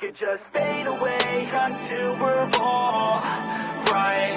could just fade away until we're all right.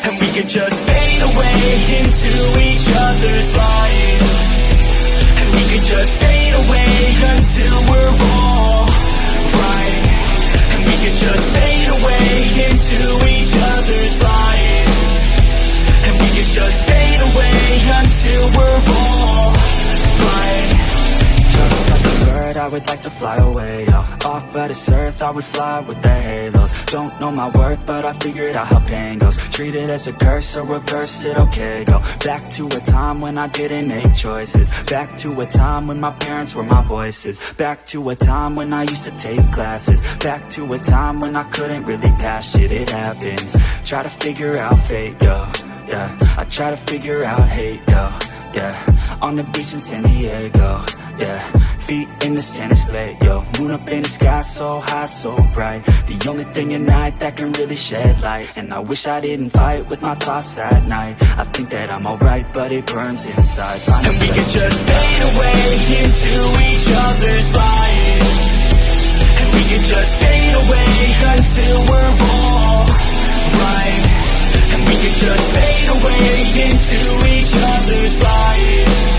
And we could just fade away into each other's lives. And we could just fade away until we're all right. And we could just fade away into each other's lives. And we could just fade away until we're all right. Just like a bird, I would like to fly away, yo. Off of this earth, I would fly with the halos. Don't know my worth, but I figured out how pain goes. Treat it as a curse or reverse it, okay. Go back to a time when I didn't make choices. Back to a time when my parents were my voices. Back to a time when I used to take classes. Back to a time when I couldn't really pass shit, it happens. Try to figure out fate, yo, yeah. I try to figure out hate, yo, yeah. On the beach in San Diego, yeah. Feet in the sand, it's late, yo. Moon up in the sky, so high, so bright. The only thing at night that can really shed light. And I wish I didn't fight with my thoughts at night. I think that I'm alright, but it burns inside. And we could just fade away into each other's lives. And we could just fade away until we're all right. And we could just fade away into each other's lives.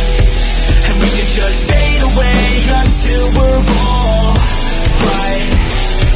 And we could just fade away until we're all right.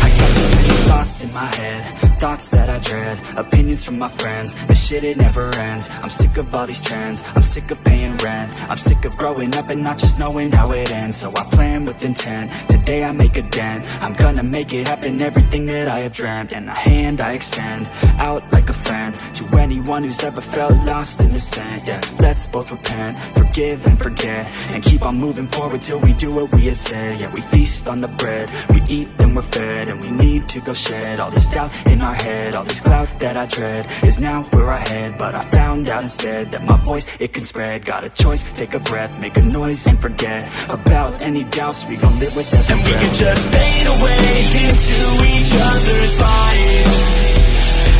I got too many thoughts in my head, thoughts that I dread, opinions from my friends. This shit, it never ends. I'm sick of all these trends, I'm sick of paying rent. I'm sick of growing up and not just knowing how it ends. So I plan with intent, today I make a dent. I'm gonna make it happen, everything that I have dreamt. And a hand I extend, out like a friend, to anyone who's ever felt lost in the sand. Yeah, let's both repent, forgive and forget, and keep on moving forward till we do what we had said. Yeah, we feast on the bread, we eat then we're fed. And we need to go shed all this doubt in our head. All this cloud that I dread is now where I head. But I found out instead that my voice, it can spread. Got a choice, take a breath, make a noise and forget about any doubts. We gon' live with every breath. And we can just fade away into each other's lives.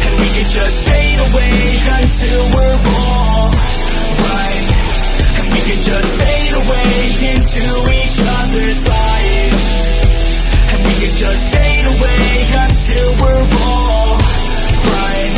And we can just fade away until we're all right. And we can just fade away into each other's lives. And we can just fade away until we're all right.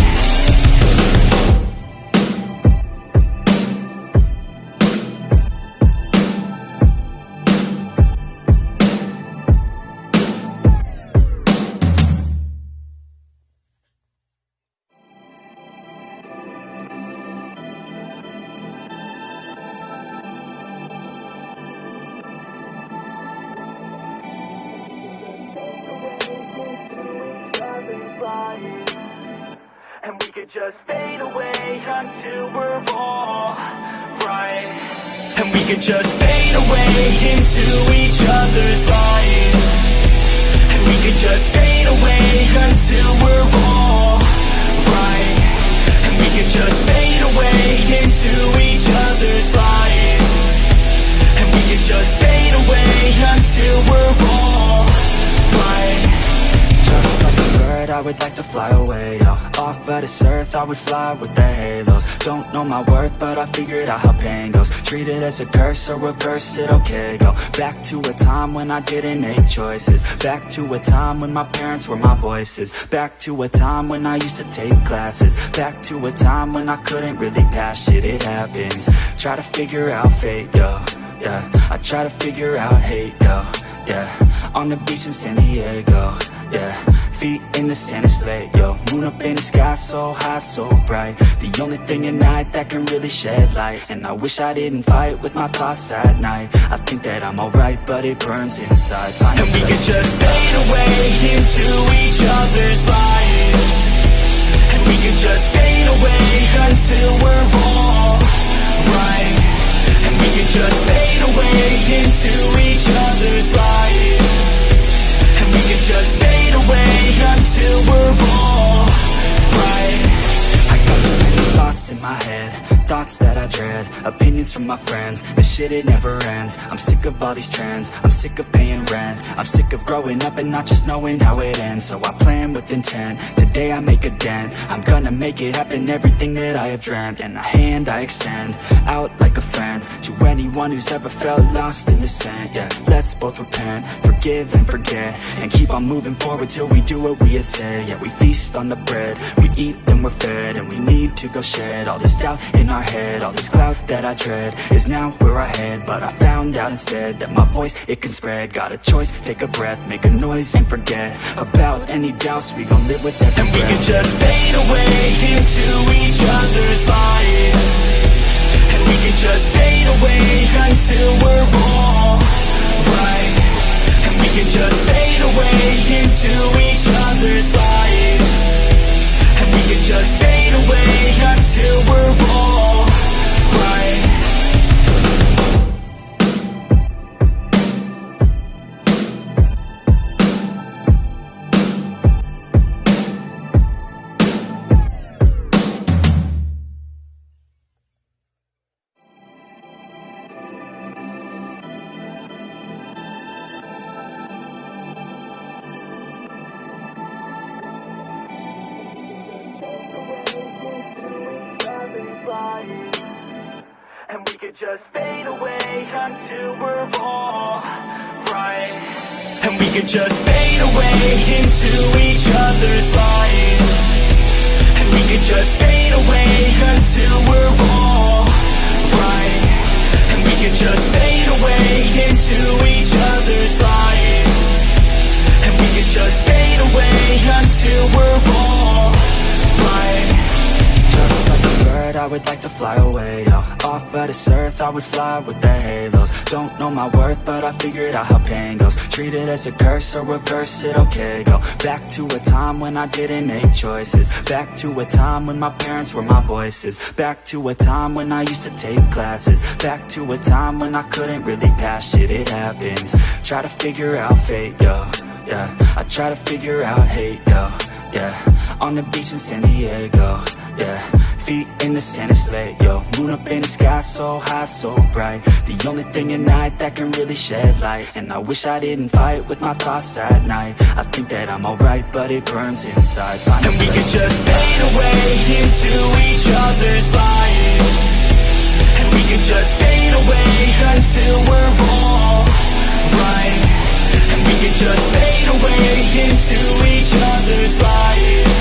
And we could just fade away until we're all right. And we could just fade away into each other's lives. And we could just fade away until we're all right. And we could just fade away into each other's lives. And we could just fade away until we're all right. Just like a bird, I would like to fly away, yo. Off of this earth, I would fly with the halos. Don't know my worth, but I figured out how pain goes. Treat it as a curse or reverse it, okay. Go back to a time when I didn't make choices. Back to a time when my parents were my voices. Back to a time when I used to take classes. Back to a time when I couldn't really pass shit, it happens. Try to figure out fate, yo, yeah. I try to figure out hate, yo, yeah. On the beach in San Diego, yeah. Feet in the sand, it's late, yo. Moon up in the sky, so high, so bright. The only thing at night that can really shed light. And I wish I didn't fight with my thoughts at night. I think that I'm alright, but it burns inside. And we can just fade away into each other's lives. And we can just fade away until we're all right. And we can just fade away into each other's lives. And we can just fade away until we're all right. I got too many thoughts in my head, thoughts thoughts that I dread, opinions from my friends, this shit it never ends. I'm sick of all these trends, I'm sick of paying rent, I'm sick of growing up and not just knowing how it ends. So I plan with intent, today I make a dent, I'm gonna make it happen, everything that I have dreamt. And a hand I extend, out like a friend, to anyone who's ever felt lost in the sand. Yeah, let's both repent, forgive and forget, and keep on moving forward till we do what we have said. Yeah, we feast on the bread, we eat then we're fed, and we need to go shed all this doubt in our head. All this cloud that I dread is now where I head, but I found out instead that my voice, it can spread. Got a choice, take a breath, make a noise and forget about any doubts. We gon' live with every breath. And we can just fade away into each other's lives, and we can just fade away until we're all right. And we can just fade away into each other's lives, and we can just fade away until we're all right. And we could just fade away until we're all right. And we could just fade away into each other's lives, and we could just fade away until we're all right. And we could just fade away into each other's lives, and we could just fade away until we're all right. Just like a bird, I would like to fly away, yo. Off of this earth, I would fly with the halos. Don't know my worth, but I figured out how pain goes. Treat it as a curse or reverse it, okay, go back to a time when I didn't make choices. Back to a time when my parents were my voices. Back to a time when I used to take classes. Back to a time when I couldn't really pass shit, it happens. Try to figure out fate, yo, yeah. I try to figure out hate, yo, yeah. On the beach in San Diego, yeah. Feet in the sand, it's late, yo. Moon up in the sky, so high, so bright. The only thing at night that can really shed light. And I wish I didn't fight with my thoughts at night. I think that I'm alright, but it burns inside. And we can just fade away into each other's lives, and we can just fade away until we're all right. And we can just fade away into each other's lives,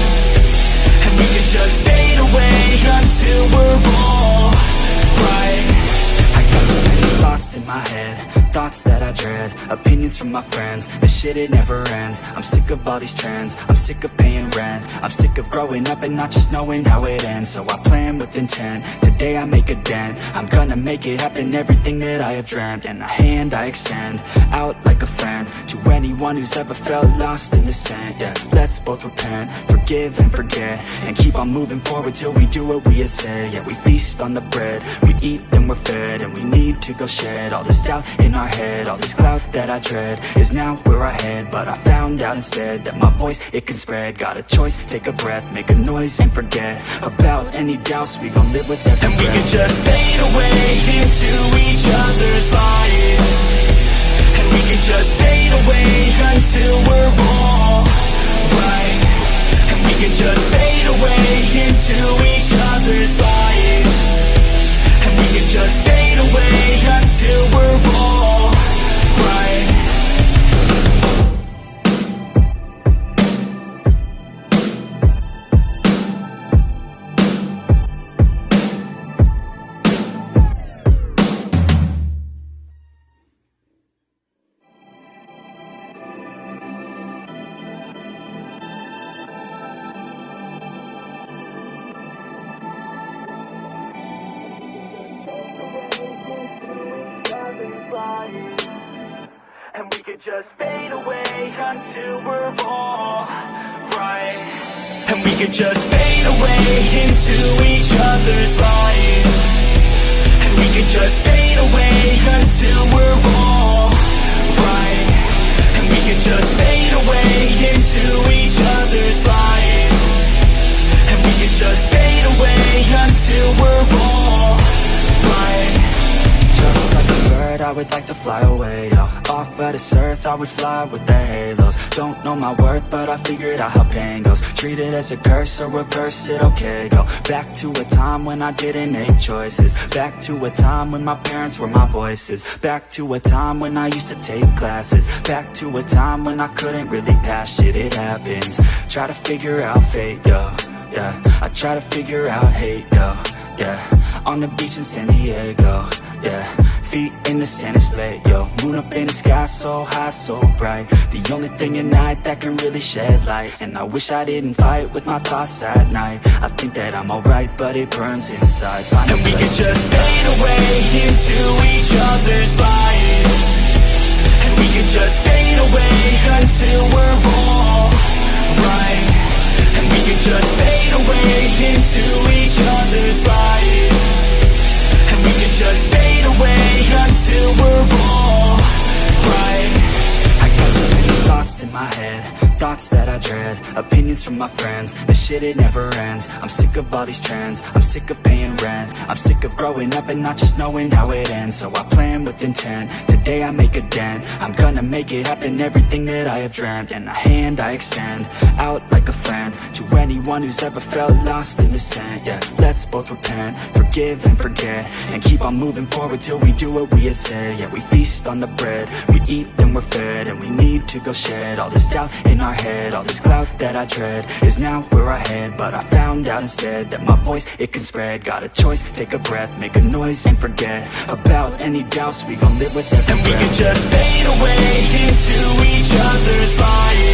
and we can just fade away until we're all right. I got too many thoughts in my head, thoughts that I dread, opinions from my friends, this shit it never ends. I'm sick of all these trends, I'm sick of paying rent, I'm sick of growing up and not just knowing how it ends. So I plan with intent, today I make a dent, I'm gonna make it happen, everything that I have dreamt. And a hand I extend, out like a friend, to anyone who's ever felt lost in the sand. Yeah, let's both repent, forgive and forget, and keep on moving forward till we do what we have said. Yeah, we feast on the bread, we eat then we're fed, and we need to go shed all this doubt in our head. All this cloud that I dread is now where I head, but I found out instead that my voice, it can spread. Got a choice, take a breath, make a noise and forget about any doubts. We gon' live with every breath. And we can just fade away into each other's lives, and we can just fade away until we're all right. And we can just fade away into each other's lives, and we can just fade away until we're all right. And we could just fade away until we're all right. And we could just fade away into each other's lives, and we could just fade away until we're all right. And we could just fade away into each other's lives, and we could just fade away until we're all fly away, yo. Off of this earth, I would fly with the halos. Don't know my worth, but I figured out how pain goes. Treat it as a curse or reverse it, okay, go back to a time when I didn't make choices. Back to a time when my parents were my voices. Back to a time when I used to take classes. Back to a time when I couldn't really pass shit, it happens. Try to figure out fate, yo, yeah. I try to figure out hate, yo, yeah. On the beach in San Diego, yeah. Feet in the sand, it's late, yo. Moon up in the sky, so high, so bright. The only thing at night that can really shed light. And I wish I didn't fight with my thoughts at night. I think that I'm alright, but it burns inside. Find and we could just fade away into each other's lives. And we could just fade away until we're all right. And we could just fade away into each other's lives. And we could just fade away until we're all right. I got so many thoughts in my head, thoughts that I dread, opinions from my friends. This shit, it never ends. I'm sick of all these trends, I'm sick of paying rent. I'm sick of growing up and not just knowing how it ends. So I plan with intent, today I make a dent. I'm gonna make it happen, everything that I have dreamt. And a hand I extend, out like a friend, to anyone who's ever felt lost in the sand. Yeah, let's both repent, forgive and forget, and keep on moving forward till we do what we had said. Yeah, we feast on the bread, we eat and we're fed. And we need to go shed all this doubt in our head. All this cloud that I tread is now where I head. But I found out instead that my voice, it can spread. Got a choice, take a breath, make a noise and forget about any doubts. We gon' live with every breath. And we can just fade away into each other's lives.